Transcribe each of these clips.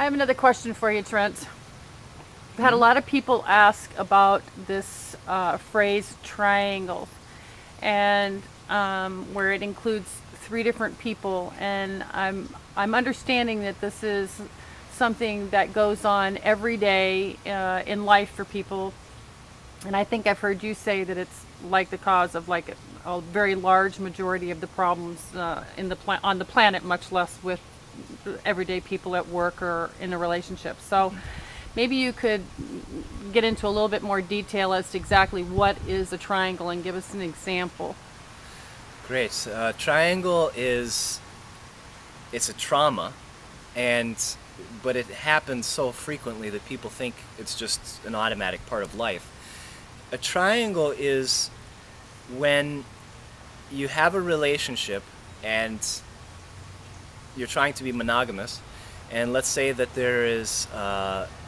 I have another question for you, Trent. I've had a lot of people ask about this phrase triangle, and where it includes three different people, and I'm understanding that this is something that goes on every day in life for people, and I think I've heard you say that it's like the cause of like a very large majority of the problems on the planet, much less with everyday people at work or in a relationship. So maybe you could get into a little bit more detail as to exactly what is a triangle and give us an example. Great. Triangle is it's a trauma, and but it happens so frequently that people think it's just an automatic part of life. A triangle is when you have a relationship and you're trying to be monogamous, and let's say that there is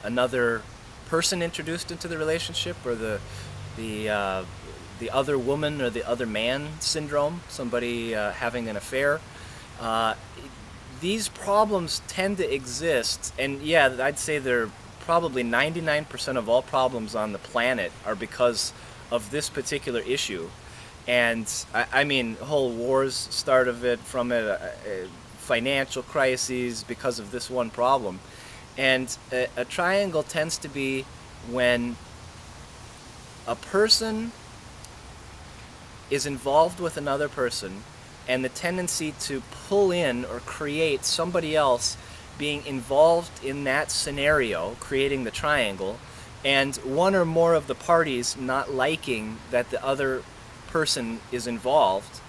another person introduced into the relationship, or the the other woman or the other man syndrome, somebody having an affair. Uh, these problems tend to exist, and yeah, I'd say they're probably 99% of all problems on the planet are because of this particular issue. And I mean, whole wars start of it from it, financial crises because of this one problem. And a triangle tends to be when a person is involved with another person, and the tendency to pull in or create somebody else being involved in that scenario, creating the triangle, and one or more of the parties not liking that the other person is involved,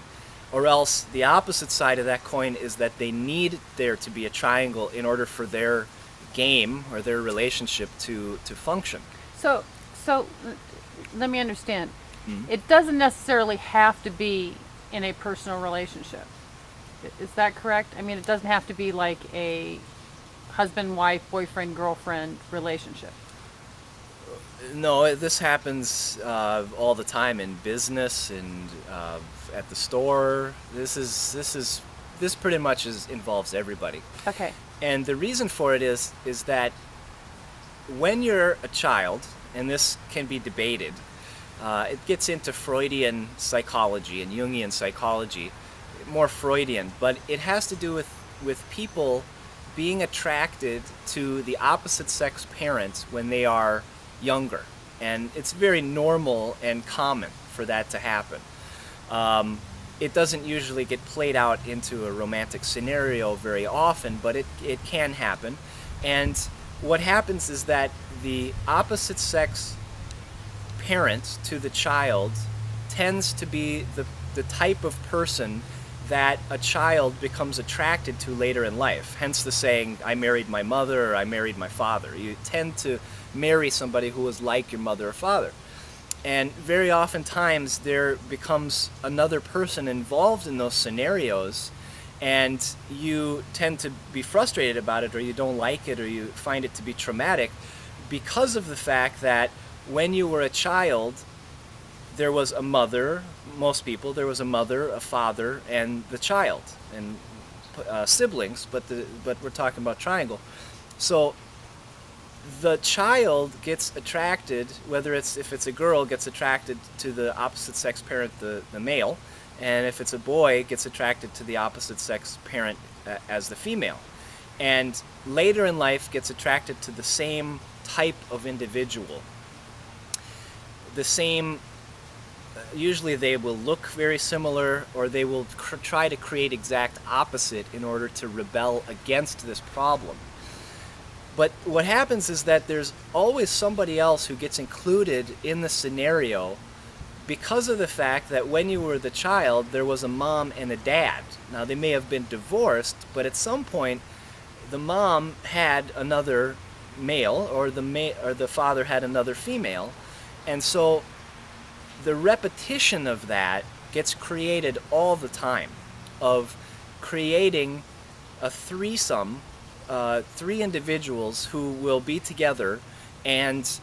or else the opposite side of that coin is that they need there to be a triangle in order for their game or their relationship to function. So, so let me understand. Mhm. It doesn't necessarily have to be in a personal relationship. Is that correct? I mean, it doesn't have to be like a husband, wife, boyfriend, girlfriend relationship. No, this happens all the time in business and at the store. This pretty much involves everybody. Okay. And the reason for it is that when you're a child, and this can be debated, it gets into Freudian psychology and Jungian psychology, more Freudian, but it has to do with people being attracted to the opposite sex parents when they are younger. And it's very normal and common for that to happen. It doesn't usually get played out into a romantic scenario very often, but it can happen. And what happens is that the opposite sex parent to the child tends to be the type of person that a child becomes attracted to later in life. Hence the saying, I married my mother, or I married my father. You tend to marry somebody who is like your mother or father. And very oftentimes there becomes another person involved in those scenarios, and you tend to be frustrated about it, or you don't like it, or you find it to be traumatic because of the fact that when you were a child, there was a mother, most people, there was a mother, a father, and the child, and siblings, but we're talking about triangle. So the child gets attracted, whether if it's a girl, gets attracted to the opposite sex parent, the male, and if it's a boy, gets attracted to the opposite sex parent as the female. And later in life gets attracted to the same type of individual. The same, usually they will look very similar, or they will try to create exact opposite in order to rebel against this problem. But what happens is that there's always somebody else who gets included in the scenario because of the fact that when you were the child, there was a mom and a dad. Now, they may have been divorced, but at some point, the mom had another male, or the father had another female, and so the repetition of that gets created all the time, of creating a threesome, three individuals who will be together, and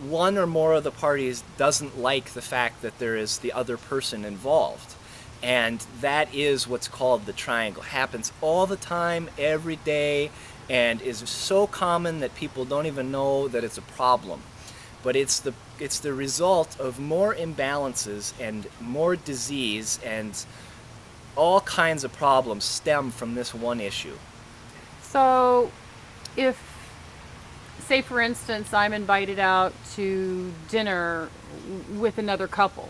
one or more of the parties doesn't like the fact that there is the other person involved. And that is what's called the triangle. Happens all the time, every day, and is so common that people don't even know that it's a problem. But it's the result of more imbalances and more disease, and all kinds of problems stem from this one issue. So, if, say, for instance, I'm invited out to dinner with another couple,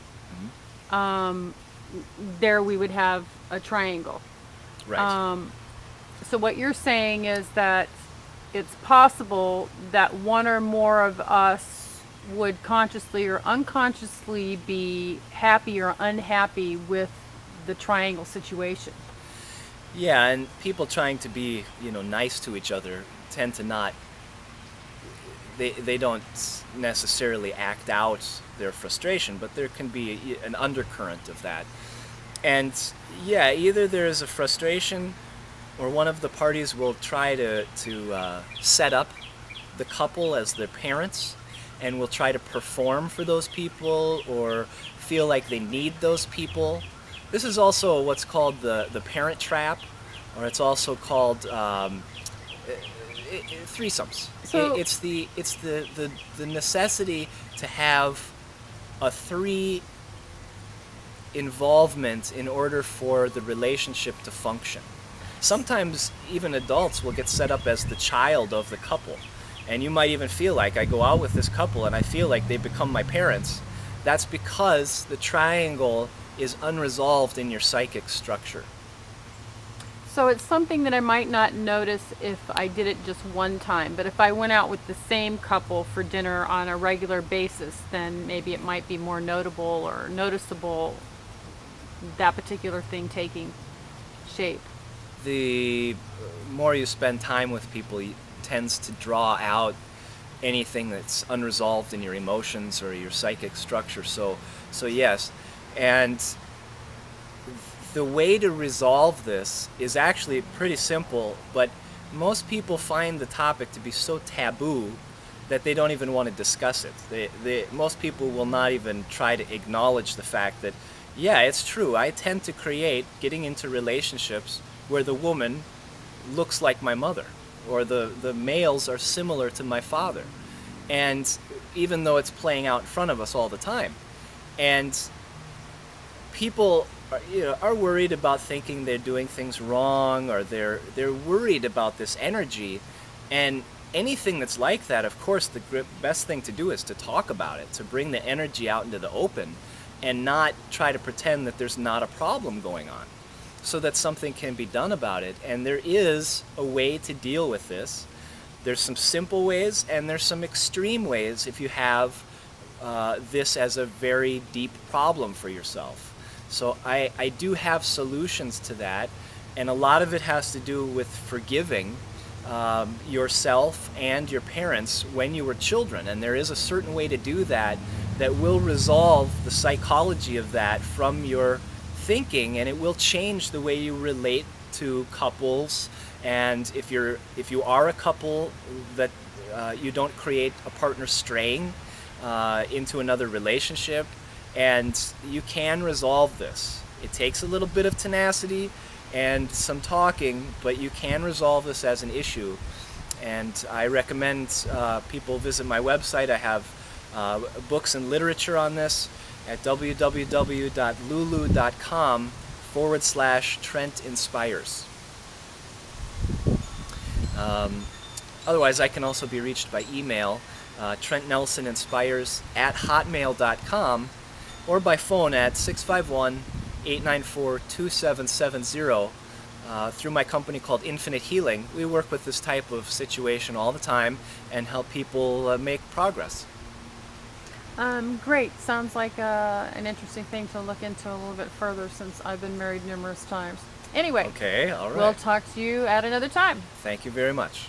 um, there we would have a triangle. Right. So, what you're saying is that it's possible that one or more of us would consciously or unconsciously be happy or unhappy with the triangle situation. Yeah, and people trying to be, nice to each other tend to not. They don't necessarily act out their frustration, but there can be an undercurrent of that. And yeah, either there's a frustration, or one of the parties will try to set up the couple as their parents, and will try to perform for those people or feel like they need those people. This is also what's called the parent trap, or it's also called threesomes. So, It's the necessity to have a three involvement in order for the relationship to function. Sometimes even adults will get set up as the child of the couple. And you might even feel like, I go out with this couple and I feel like they become my parents. That's because the triangle is unresolved in your psychic structure. so it's something that I might not notice if I did it just one time, but if I went out with the same couple for dinner on a regular basis, then maybe it might be more notable or noticeable, that particular thing taking shape. The more you spend time with people, it tends to draw out anything that's unresolved in your emotions or your psychic structure. So yes, and the way to resolve this is actually pretty simple, but most people find the topic to be so taboo that they don't even want to discuss it. Most people will not even try to acknowledge the fact that, yeah, it's true, I tend to create getting into relationships where the woman looks like my mother, or the males are similar to my father. And even though it's playing out in front of us all the time. And people are worried about thinking they're doing things wrong, or they're worried about this energy. And anything that's like that, of course, the best thing to do is to talk about it, to bring the energy out into the open, and not try to pretend that there's not a problem going on, so that something can be done about it. And there is a way to deal with this. There's some simple ways, and there's some extreme ways if you have this as a very deep problem for yourself. So I do have solutions to that, and a lot of it has to do with forgiving yourself and your parents when you were children. And there is a certain way to do that that will resolve the psychology of that from your thinking, and it will change the way you relate to couples. And if you are a couple, that you don't create a partner straying into another relationship, and you can resolve this. It takes a little bit of tenacity and some talking, but you can resolve this as an issue. And I recommend people visit my website. I have books and literature on this at www.lulu.com/Trent Inspires. Otherwise, I can also be reached by email, TrentNelsonInspires@hotmail.com, or by phone at 651-894-2770. Through my company called Infinite Healing. We work with this type of situation all the time and help people make progress. Great. Sounds like an interesting thing to look into a little bit further, since I've been married numerous times. Anyway, Okay, all right. we'll talk to you at another time. Thank you very much.